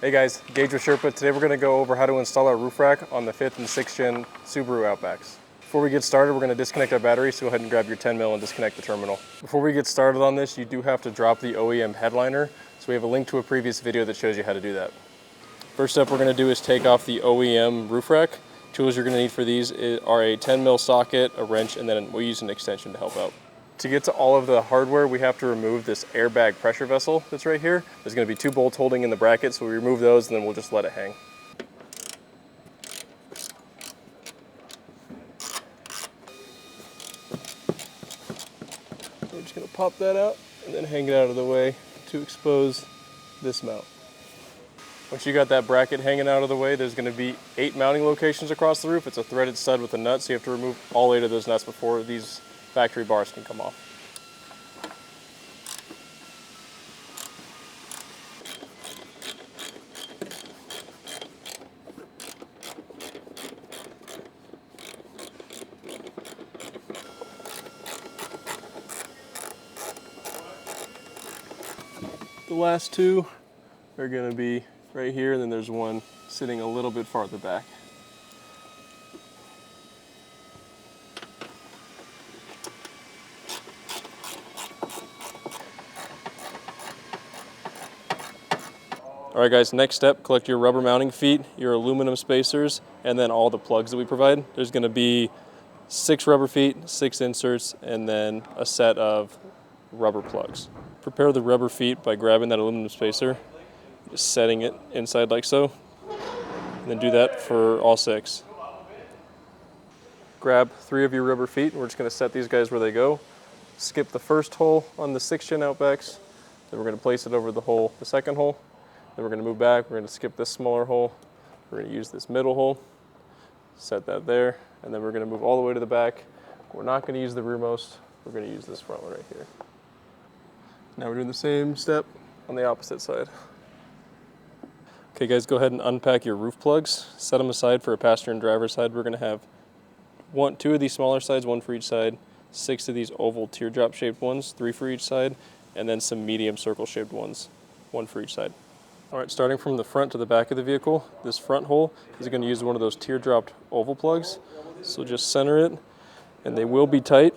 Hey guys, Gage with Sherpa. Today we're going to go over how to install our roof rack on the 5th and 6th gen Subaru Outbacks. Before we get started, we're going to disconnect our battery, so go ahead and grab your 10mm and disconnect the terminal. Before we get started on this, you do have to drop the OEM headliner, so we have a link to a previous video that shows you how to do that. First step we're going to do is take off the OEM roof rack. Tools you're going to need for these are a 10mm socket, a wrench, and then we'll use an extension to help out. To get to all of the hardware, we have to remove this airbag pressure vessel that's right here. There's going to be 2 bolts holding in the bracket, so we remove those and then we'll just let it hang. We're just going to pop that out and then hang it out of the way to expose this mount. Once you got that bracket hanging out of the way, there's going to be 8 mounting locations across the roof. It's a threaded stud with a nut, so you have to remove all 8 of those nuts before these factory bars can come off. The last 2 are going to be right here, and then there's one sitting a little bit farther back. All right guys, next step, collect your rubber mounting feet, your aluminum spacers, and then all the plugs that we provide. There's going to be 6 rubber feet, 6 inserts, and then a set of rubber plugs. Prepare the rubber feet by grabbing that aluminum spacer, just setting it inside like so, and then do that for all 6. Grab 3 of your rubber feet, and we're just going to set these guys where they go. Skip the first hole on the 6th gen Outbacks, then we're going to place it over the second hole. Then we're going to move back, we're going to skip this smaller hole, we're going to use this middle hole, set that there, and then we're going to move all the way to the back. We're not going to use the rearmost, we're going to use this front one right here. Now we're doing the same step on the opposite side. Okay guys, go ahead and unpack your roof plugs, set them aside for a passenger and driver side. We're going to have 2 of these smaller sides, 1 for each side, 6 of these oval teardrop shaped ones, 3 for each side, and then some medium circle shaped ones, 1 for each side. All right, starting from the front to the back of the vehicle, this front hole is going to use one of those teardropped oval plugs. So just center it, and they will be tight,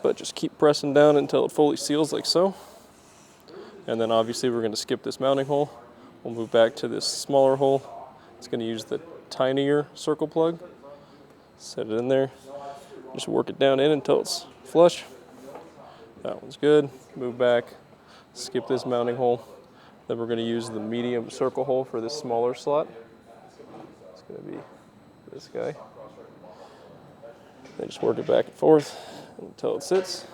but just keep pressing down until it fully seals like so. And then obviously we're going to skip this mounting hole. We'll move back to this smaller hole. It's going to use the tinier circle plug. Set it in there. Just work it down in until it's flush. That one's good. Move back, skip this mounting hole. Then we're going to use the medium circle hole for this smaller slot. It's going to be this guy. Then just work it back and forth until it sits.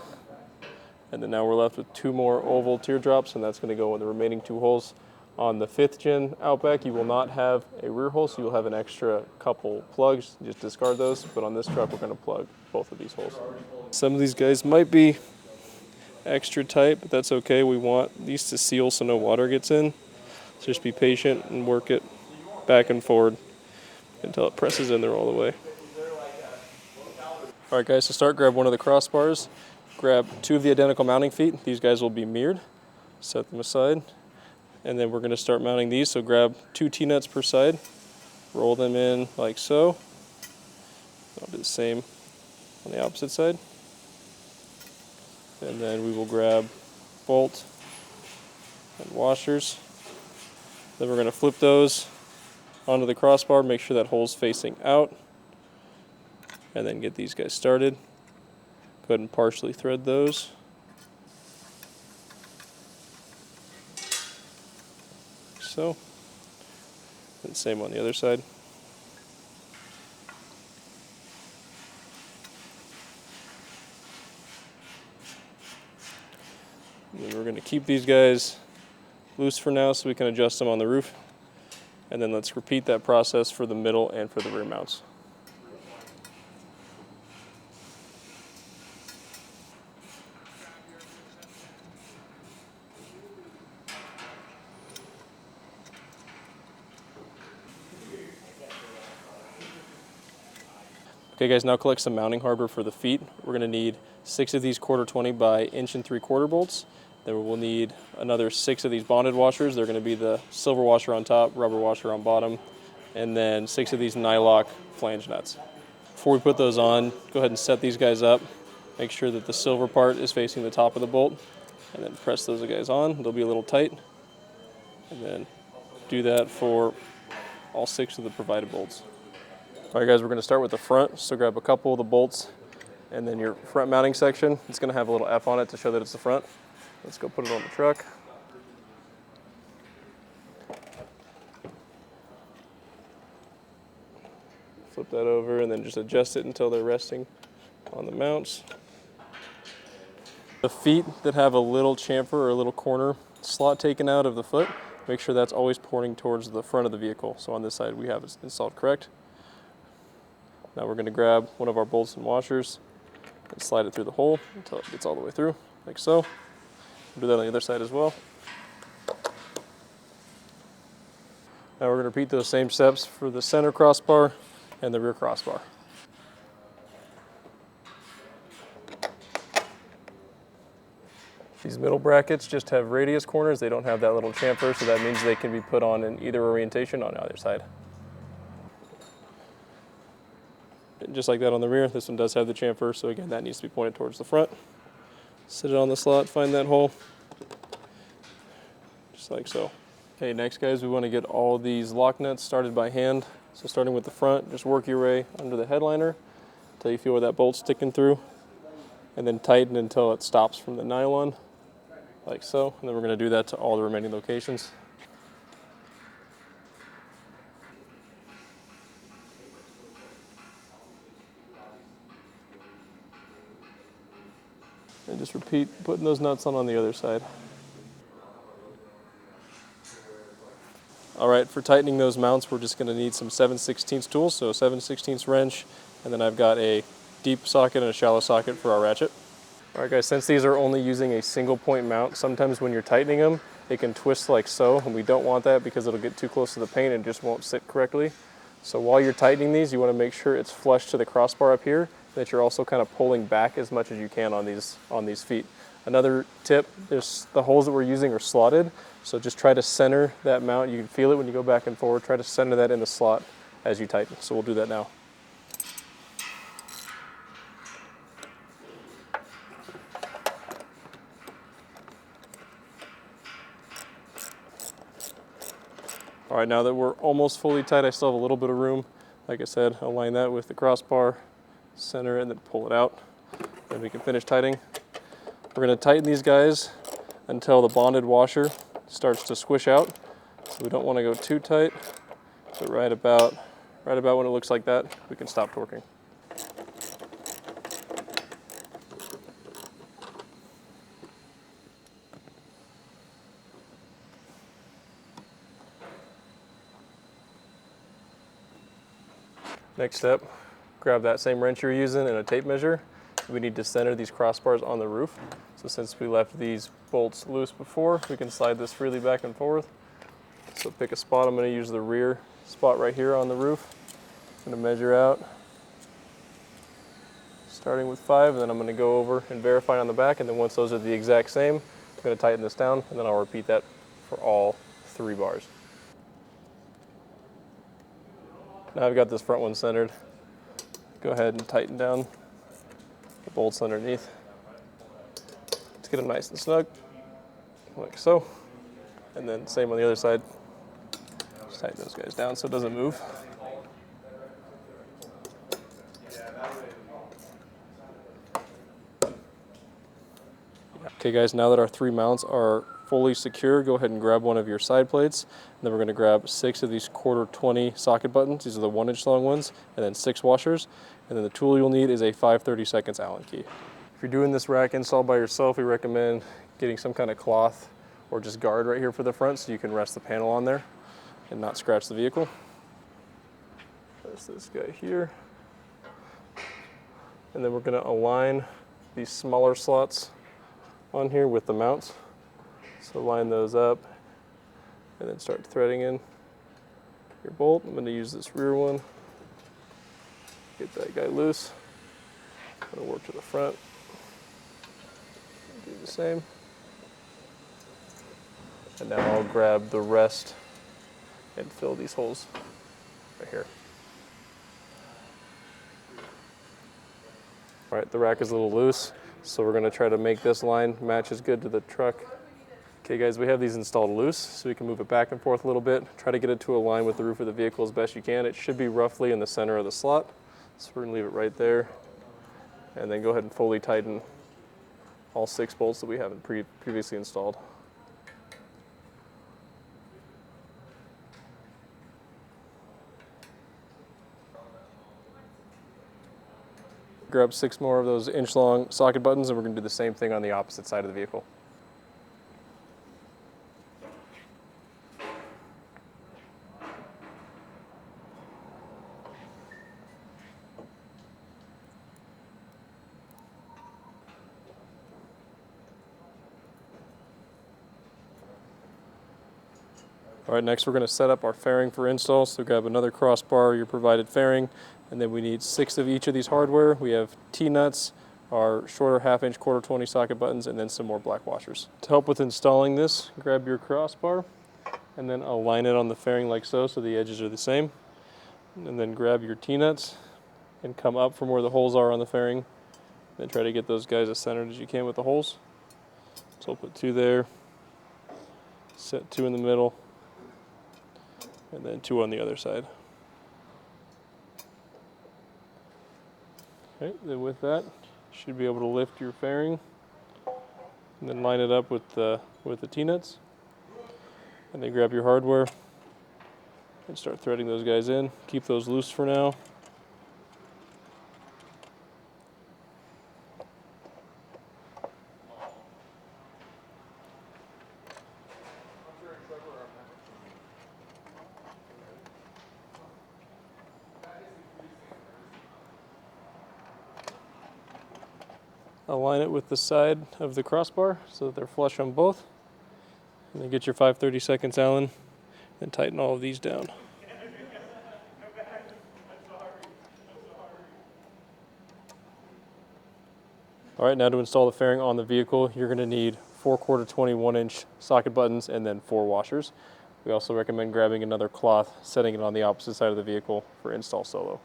And then now we're left with 2 more oval teardrops, and that's going to go in the remaining 2 holes. On the 5th gen Outback, you will not have a rear hole, so you'll have an extra couple plugs. Just discard those, but on this truck, we're going to plug both of these holes. Some of these guys might be extra tight, but that's okay. We want these to seal so no water gets in. So just be patient and work it back and forward until it presses in there all the way. All right guys, to start, grab one of the crossbars, grab 2 of the identical mounting feet. These guys will be mirrored. Set them aside, and then we're going to start mounting these. So grab 2 T-nuts per side, roll them in like so. I'll do the same on the opposite side. And then we will grab bolt and washers. Then we're going to flip those onto the crossbar, make sure that hole's facing out, and then get these guys started. Go ahead and partially thread those. Like so. And same on the other side. And then we're going to keep these guys loose for now so we can adjust them on the roof. And then let's repeat that process for the middle and for the rear mounts. Okay guys, now collect some mounting hardware for the feet. We're going to need 6 of these 1/4 20 by 1 3/4 bolts, Then we'll need another 6 of these bonded washers. They're going to be the silver washer on top, rubber washer on bottom, and then 6 of these nylock flange nuts. Before we put those on, go ahead and set these guys up. Make sure that the silver part is facing the top of the bolt, and then press those guys on. They'll be a little tight. And then do that for all 6 of the provided bolts. All right, guys, we're going to start with the front. So grab a couple of the bolts, and then your front mounting section. It's going to have a little F on it to show that it's the front. Let's go put it on the truck. Flip that over and then just adjust it until they're resting on the mounts. The feet that have a little chamfer or a little corner slot taken out of the foot, make sure that's always pointing towards the front of the vehicle. So on this side we have it installed correct. Now we're going to grab one of our bolts and washers and slide it through the hole until it gets all the way through, like so. Do that on the other side as well. Now we're going to repeat those same steps for the center crossbar and the rear crossbar. These middle brackets just have radius corners. They don't have that little chamfer, so that means they can be put on in either orientation on either side. And just like that on the rear, this one does have the chamfer, so again, that needs to be pointed towards the front. Sit it on the slot, find that hole, just like so. Okay, next guys, we want to get all these lock nuts started by hand. So starting with the front, just work your way under the headliner until you feel where that bolt's sticking through, and then tighten until it stops from the nylon, like so. And then we're going to do that to all the remaining locations. And just repeat putting those nuts on the other side. All right, for tightening those mounts, we're just going to need some 7/16 tools, so 7/16 wrench, and then I've got a deep socket and a shallow socket for our ratchet. All right, guys, since these are only using a single point mount, sometimes when you're tightening them, it can twist like so, and we don't want that because it'll get too close to the paint and just won't sit correctly. So while you're tightening these, you want to make sure it's flush to the crossbar up here, that you're also kind of pulling back as much as you can on these feet. Another tip, the holes that we're using are slotted, so just try to center that mount. You can feel it when you go back and forward. Try to center that in the slot as you tighten. So we'll do that now. All right, now that we're almost fully tight, I still have a little bit of room. Like I said, align that with the crossbar, center it, and then pull it out. Then we can finish tightening. We're going to tighten these guys until the bonded washer starts to squish out. So we don't want to go too tight, but right about when it looks like that, we can stop torquing. Next step, grab that same wrench you're using and a tape measure. We need to center these crossbars on the roof. So since we left these bolts loose before, we can slide this freely back and forth. So pick a spot. I'm going to use the rear spot right here on the roof. I'm going to measure out, starting with 5, and then I'm going to go over and verify on the back, and then once those are the exact same, I'm going to tighten this down, and then I'll repeat that for all 3 bars. Now I've got this front one centered. Go ahead and tighten down the bolts underneath. Let's get them nice and snug, like so. And then same on the other side. Just tighten those guys down so it doesn't move. Okay guys, now that our 3 mounts are fully secure, go ahead and grab one of your side plates. And then we're going to grab 6 of these 1/4-20 socket buttons. These are the 1-inch long ones, and then 6 washers. And then the tool you'll need is a 5/32 Allen key. If you're doing this rack install by yourself, we recommend getting some kind of cloth or just guard right here for the front so you can rest the panel on there and not scratch the vehicle. Place this guy here. And then we're going to align these smaller slots on here with the mounts. So line those up and then start threading in your bolt. I'm going to use this rear one. Get that guy loose. I'm going to work to the front. Do the same. And now I'll grab the rest and fill these holes right here. All right, the rack is a little loose, so we're gonna try to make this line match as good to the truck. Okay guys, we have these installed loose, so we can move it back and forth a little bit. Try to get it to align with the roof of the vehicle as best you can. It should be roughly in the center of the slot. So we're gonna leave it right there. And then go ahead and fully tighten all 6 bolts that we haven't previously installed. Grab 6 more of those inch-long socket buttons, and we're going to do the same thing on the opposite side of the vehicle. All right, next we're going to set up our fairing for install. So grab another crossbar, your provided fairing, and then we need 6 of each of these hardware. We have T-nuts, our shorter 1/2 inch quarter 20 socket buttons, and then some more black washers. To help with installing this, grab your crossbar and then align it on the fairing like so the edges are the same. And then grab your T-nuts and come up from where the holes are on the fairing. Then try to get those guys as centered as you can with the holes. So I'll put 2 there, set 2 in the middle, and then 2 on the other side. Okay, then with that, you should be able to lift your fairing and then line it up with the T-nuts. And then grab your hardware and start threading those guys in. Keep those loose for now. Align it with the side of the crossbar so that they're flush on both. And then get your 5/32 Allen and tighten all of these down. All right, now to install the fairing on the vehicle, you're going to need 4 quarter 20 1-inch socket buttons and then 4 washers. We also recommend grabbing another cloth, setting it on the opposite side of the vehicle for install solo.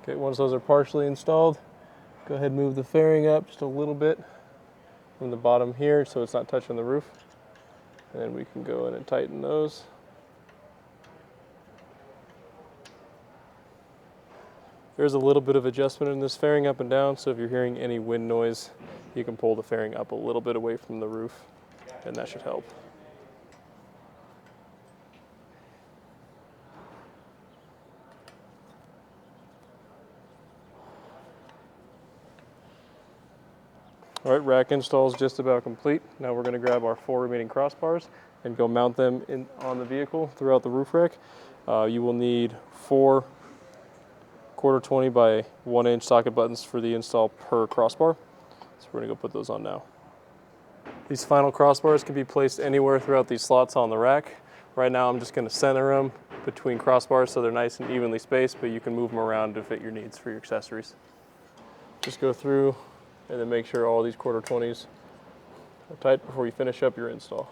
Okay, once those are partially installed, go ahead and move the fairing up just a little bit from the bottom here so it's not touching the roof. And then we can go in and tighten those. There's a little bit of adjustment in this fairing up and down, so if you're hearing any wind noise, you can pull the fairing up a little bit away from the roof, and that should help. All right, rack install is just about complete. Now we're going to grab our 4 remaining crossbars and go mount them on the vehicle throughout the roof rack. You will need 4 quarter 20 by 1-inch socket buttons for the install per crossbar. So we're going to go put those on now. These final crossbars can be placed anywhere throughout these slots on the rack. Right now I'm just going to center them between crossbars so they're nice and evenly spaced, but you can move them around to fit your needs for your accessories. Just go through and then make sure all these quarter 20s are tight before you finish up your install.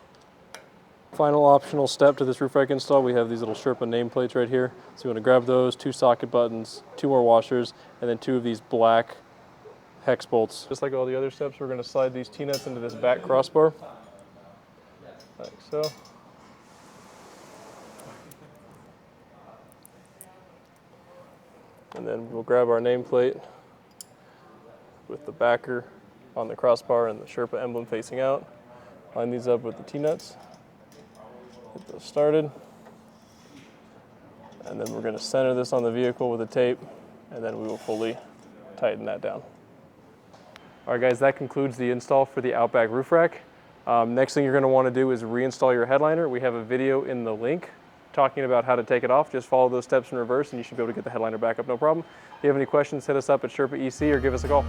Final optional step to this roof rack install, we have these little Sherpa nameplates right here. So you want to grab those, 2 socket buttons, 2 more washers, and then 2 of these black hex bolts. Just like all the other steps, we're going to slide these T-nuts into this back crossbar, like so. And then we'll grab our nameplate with the backer on the crossbar and the Sherpa emblem facing out. Line these up with the T-nuts. Get those started. And then we're going to center this on the vehicle with a tape, and then we will fully tighten that down. All right guys, that concludes the install for the Outback roof rack. Next thing you're going to want to do is reinstall your headliner. We have a video in the link talking about how to take it off. Just follow those steps in reverse and you should be able to get the headliner back up no problem. If you have any questions, hit us up at Sherpa EC or give us a call.